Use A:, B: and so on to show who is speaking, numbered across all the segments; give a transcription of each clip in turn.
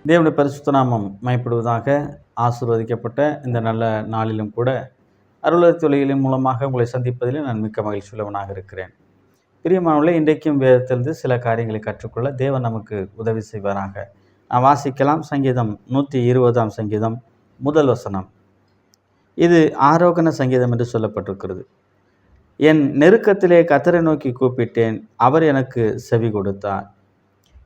A: தேவனுடைய பரிசுத்த நாமம் மயப்படுவதாக. ஆசீர்வதிக்கப்பட்ட இந்த நல்ல நாளிலும் கூட அருளர் தொழிலின் மூலமாக உங்களை சந்திப்பதில் நான் மிக்க மகிழ்ச்சியுள்ளவனாக இருக்கிறேன். பிரியமானவர்களே, இன்றைக்கும் வேதத்திலிருந்து சில காரியங்களை கற்றுக்கொள்ள தேவன் நமக்கு உதவி செய்வாராக. நாம் வாசிக்கலாம். சங்கீதம் 120 சங்கீதம் முதல் வசனம். இது ஆரோகண சங்கீதம் என்று சொல்லப்பட்டிருக்கிறது. என் நெருக்கத்திலே கர்த்தரை நோக்கி கூப்பிட்டேன், அவர் எனக்கு செவி கொடுத்தார்.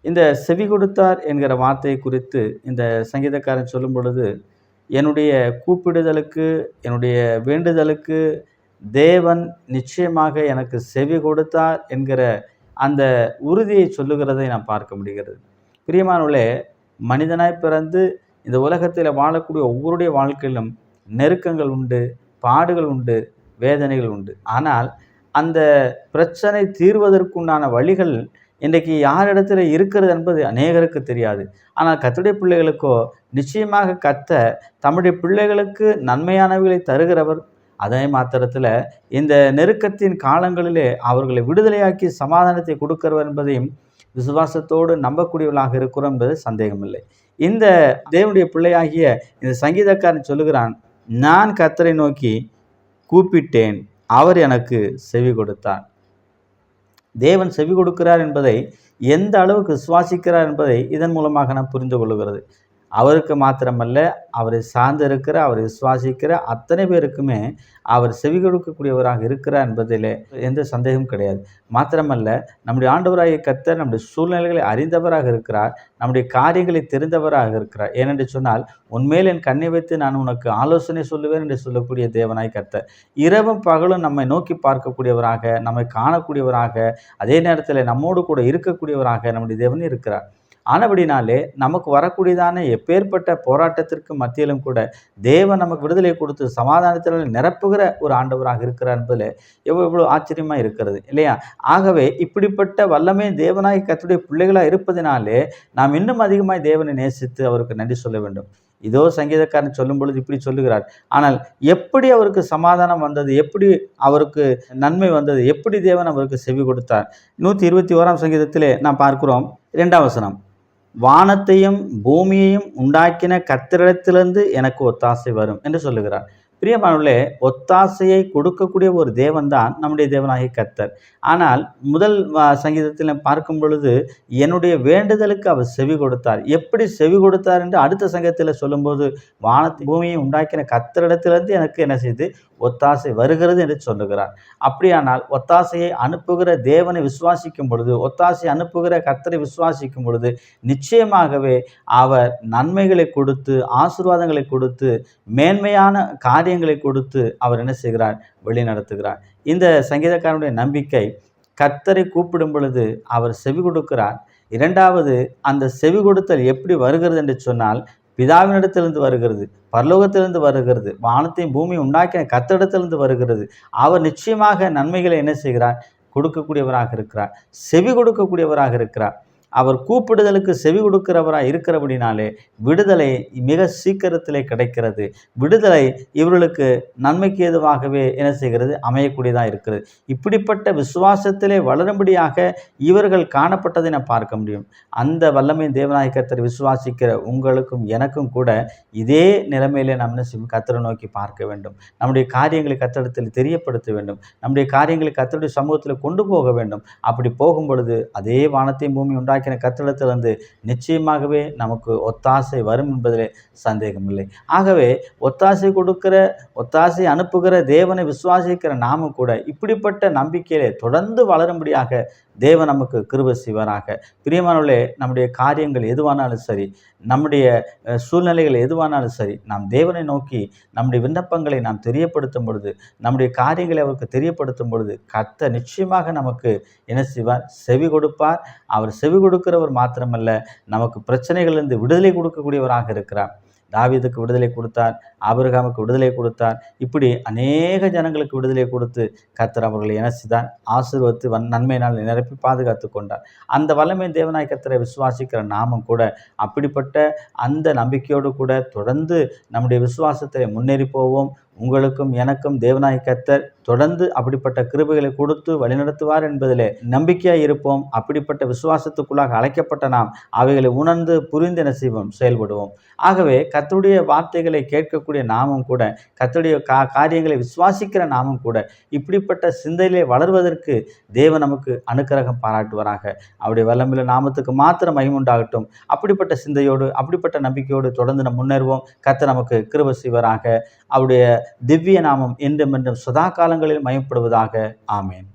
A: இந்த செவி கொடுத்தார் என்கிற வார்த்தையை குறித்து இந்த சங்கீதக்காரன் சொல்லும் பொழுது, என்னுடைய கூப்பிடுதலுக்கு, என்னுடைய வேண்டுதலுக்கு தேவன் நிச்சயமாக எனக்கு செவி கொடுத்தார் என்கிற அந்த உறுதியை சொல்லுகிறதை நாம் பார்க்க முடிகிறது. பிரியமானவர்களே, மனிதனாய் பிறந்து இந்த உலகத்தில் வாழக்கூடிய ஒவ்வொருடைய வாழ்க்கையிலும் நெருக்கங்கள் உண்டு, பாடுகள் உண்டு, வேதனைகள் உண்டு. ஆனால் அந்த பிரச்சனை தீர்வதற்குண்டான வழிகள் இன்றைக்கு யாரிடத்தில் இருக்கிறது என்பது அநேகருக்கு தெரியாது. ஆனால் கர்த்தருடைய பிள்ளைகளுக்கோ நிச்சயமாக கர்த்தர் தம்முடைய பிள்ளைகளுக்கு நன்மையானவைகளை தருகிறவர். அதே மாத்திரத்தில் இந்த நெருக்கத்தின் காலங்களிலே அவர்களை விடுதலையாக்கி சமாதானத்தை கொடுக்கிறவர் என்பதையும் விசுவாசத்தோடு நம்பக்கூடியவர்களாக இருக்கிறோம் என்பது சந்தேகமில்லை. இந்த தேவனுடைய பிள்ளையாகிய இந்த சங்கீதக்காரன் சொல்லுகிறான், நான் கர்த்தரை நோக்கி கூப்பிட்டேன், அவர் எனக்கு செவி கொடுத்தார். தேவன் செவி கொடுக்கிறார் என்பதை எந்த அளவுக்கு விசுவாசிக்கிறார் என்பதை இதன் மூலமாக நாம் புரிந்து கொள்கிறது. அவருக்கு மாத்திரமல்ல, அவரை சார்ந்து இருக்கிற, அவரை விசுவாசிக்கிற அத்தனை பேருக்குமே அவர் செவி கொடுக்கக்கூடியவராக இருக்கிறார் என்பதிலே எந்த சந்தேகமும் கிடையாது. மாத்திரமல்ல, நம்முடைய ஆண்டவராகிய கர்த்தர் நம்முடைய சூழ்நிலைகளை அறிந்தவராக இருக்கிறார், நம்முடைய காரியங்களை தெரிந்தவராக இருக்கிறார். ஏனென்று சொன்னால், உன்மேல் என் கண்ணை வைத்து நான் உனக்கு ஆலோசனை சொல்லுவேன் என்று சொல்லக்கூடிய தேவனாய் கர்த்தர் இரவும் பகலும் நம்மை நோக்கி பார்க்கக்கூடியவராக, நம்மை காணக்கூடியவராக, அதே நேரத்தில் நம்மோடு கூட இருக்கக்கூடியவராக நம்முடைய தேவன் இருக்கிறார். ஆனபடினாலே நமக்கு வரக்கூடியதான எப்பேற்பட்ட போராட்டத்திற்கு மத்தியிலும் கூட தேவன் நமக்கு விடுதலை கொடுத்து சமாதானத்தில் நிரப்புகிற ஒரு ஆண்டவராக இருக்கிறார் என்பதில் எவ்வளோ ஆச்சரியமாக இருக்கிறது இல்லையா? ஆகவே இப்படிப்பட்ட வல்லமே தேவனாய் கர்த்தருடைய பிள்ளைகளாக இருப்பதினாலே நாம் இன்னும் அதிகமாக தேவனை நேசித்து அவருக்கு நன்றி சொல்ல வேண்டும். இதோ சங்கீதக்காரன் சொல்லும் பொழுது இப்படி சொல்லுகிறார். ஆனால் எப்படி அவருக்கு சமாதானம் வந்தது, எப்படி அவருக்கு நன்மை வந்தது, எப்படி தேவன் அவருக்கு செவி கொடுத்தார்? 121 சங்கீதத்திலே நாம் பார்க்கிறோம் 2 வசனம். வானத்தையும் பூமியையும் உண்டாக்கின கர்த்தரிடத்திலிருந்து எனக்கு ஒத்தாசை வரும் என்று சொல்லுகிறார். பிரியமானவர்களே, ஒத்தாசையை கொடுக்கக்கூடிய ஒரு தேவன் தான் நம்முடைய தேவனாகிய கர்த்தர். ஆனால் முதல் சங்கீதத்தில் பார்க்கும் பொழுது என்னுடைய வேண்டுதலுக்கு அவர் செவி கொடுத்தார். எப்படி செவி கொடுத்தார் என்று அடுத்த சங்கீதத்தில் சொல்லும்போது, வானத்தை பூமியை உண்டாக்கின கர்த்தரிடத்திலிருந்து எனக்கு என்ன செய்து ஒத்தாசை வருகிறது என்று சொல்லுகிறார். அப்படியானால் ஒத்தாசையை அனுப்புகிற தேவனை விசுவாசிக்கும் பொழுது, ஒத்தாசை அனுப்புகிற கர்த்தரை விசுவாசிக்கும் பொழுது நிச்சயமாகவே அவர் நன்மைகளை கொடுத்து, ஆசீர்வாதங்களை கொடுத்து, மேன்மையான காரியங்களை கொடுத்து அவர் என்ன செய்கிறார்? வழி நடத்துகிறார். இந்த சங்கீதக்காரனுடைய நம்பிக்கை, கர்த்தரை கூப்பிடும் பொழுது அவர் செவி கொடுக்கிறார். இரண்டாவது, அந்த செவி கொடுத்தல் எப்படி வருகிறது என்று சொன்னால், பிதாவினிடத்திலிருந்து வருகிறது, பரலோகத்திலிருந்து வருகிறது, வானத்தையும் பூமியை உண்டாக்கின கர்த்தரிடத்திலிருந்து வருகிறது. அவர் நிச்சயமாக நன்மைகளை என்ன செய்கிறார்? கொடுக்கக்கூடியவராக இருக்கிறார், செவி கொடுக்கக்கூடியவராக இருக்கிறார். அவர் கூப்பிடுதலுக்கு செவி கொடுக்கிறவராக இருக்கிறபடினாலே விடுதலை மிக சீக்கிரத்திலே கிடைக்கிறது. விடுதலை இவர்களுக்கு நன்மைக்கு ஏதுவாகவே என்ன செய்கிறது? அமையக்கூடியதாக இருக்கிறது. இப்படிப்பட்ட விசுவாசத்திலே வளரும்படியாக இவர்கள் காணப்பட்டதை நான் பார்க்க முடியும். அந்த வல்லமை தேவனாகிய கர்த்தரை விசுவாசிக்கிற உங்களுக்கும் எனக்கும் கூட இதே நிலைமையிலே நாம் என்ன செய்யும்? கர்த்தரை நோக்கி பார்க்க வேண்டும். நம்முடைய காரியங்களை கர்த்தரிடத்தில் தெரியப்படுத்த வேண்டும். நம்முடைய காரியங்களை கர்த்தருடைய சமூகத்தில் கொண்டு போக வேண்டும். அப்படி போகும் பொழுது அதே வானத்தையும் பூமி உண்டாக்கின கர்த்தரிடத்திலிருந்து நிச்சயமாகவே நமக்கு ஒத்தாசை வரும் என்பதிலே சந்தேகமில்லை. ஆகவே ஒத்தாசை கொடுக்கிற, ஒத்தாசை அனுப்புகிற தேவனை விசுவாசிக்கிற நாமும் கூட இப்படிப்பட்ட நம்பிக்கையிலே தொடர்ந்து வளரும்படியாக தேவன் நமக்கு கிருபை செய்வாராக. பிரியமானவர்களே, நம்முடைய காரியங்கள் எதுவானாலும் சரி, நம்முடைய சூழ்நிலைகள் எதுவானாலும் சரி, நாம் தேவனை நோக்கி நம்முடைய விண்ணப்பங்களை நாம் தெரியப்படுத்தும் பொழுது, நம்முடைய காரியங்களை அவருக்கு தெரியப்படுத்தும் பொழுது கர்த்தர் நிச்சயமாக நமக்கு என்ன செய்வார்? செவி கொடுப்பார். அவர் செவி கொடுக்கிறவர் மாத்திரமல்ல, நமக்கு பிரச்சனைகளிலிருந்து விடுதலை கொடுக்கக்கூடியவராக இருக்கிறார். தாவீதுக்கு விடுதலை கொடுத்தார், ஆபிரகாமுக்கு விடுதலை கொடுத்தார். இப்படி அநேக ஜனங்களுக்கு விடுதலை கொடுத்து கர்த்தர் அவர்களை என்ன செய்தார்? ஆசீர்வதித்து நன்மையினால் நிரப்பி பாதுகாத்து கொண்டார். அந்த வல்லமை தேவனாய் கர்த்தரை விசுவாசிக்கிற நாமும் கூட அப்படிப்பட்ட அந்த நம்பிக்கையோடு கூட தொடர்ந்து நம்முடைய விசுவாசத்தை முன்னேறி போவோம். உங்களுக்கும் எனக்கும் தேவனாய் கர்த்தர் தொடர்ந்து அப்படிப்பட்ட கிருபைகளை கொடுத்து வழிநடத்துவார் என்பதிலே நம்பிக்கையாக இருப்போம். அப்படிப்பட்ட விசுவாசத்துக்குள்ளாக அழைக்கப்பட்ட நாம் அவைகளை உணர்ந்து புரிந்து என்ன செய்வோம், செயல்படுவோம். ஆகவே கர்த்தருடைய வார்த்தைகளை கேட்கக்கூடிய நாமும் கூட, கர்த்தருடைய காரியங்களை விசுவாசிக்கிற நாமும் கூட இப்படிப்பட்ட சிந்தையிலே வளர்வதற்கு தேவன் நமக்கு அனுக்கிரகம் பாராட்டுவாராக. அவருடைய வல்லமையுள்ள நாமத்துக்கு மாத்திரம் மகிமை உண்டாகட்டும். அப்படிப்பட்ட சிந்தையோடு, அப்படிப்பட்ட நம்பிக்கையோடு தொடர்ந்து நாம் முன்னேறுவோம். கர்த்தர் நமக்கு கிருபை செய்வாராக. அவருடைய திவ்ய நாமம் என்றும் என்றும் சதா காலங்களில் மகிமைப்படுவதாக. ஆமேன்.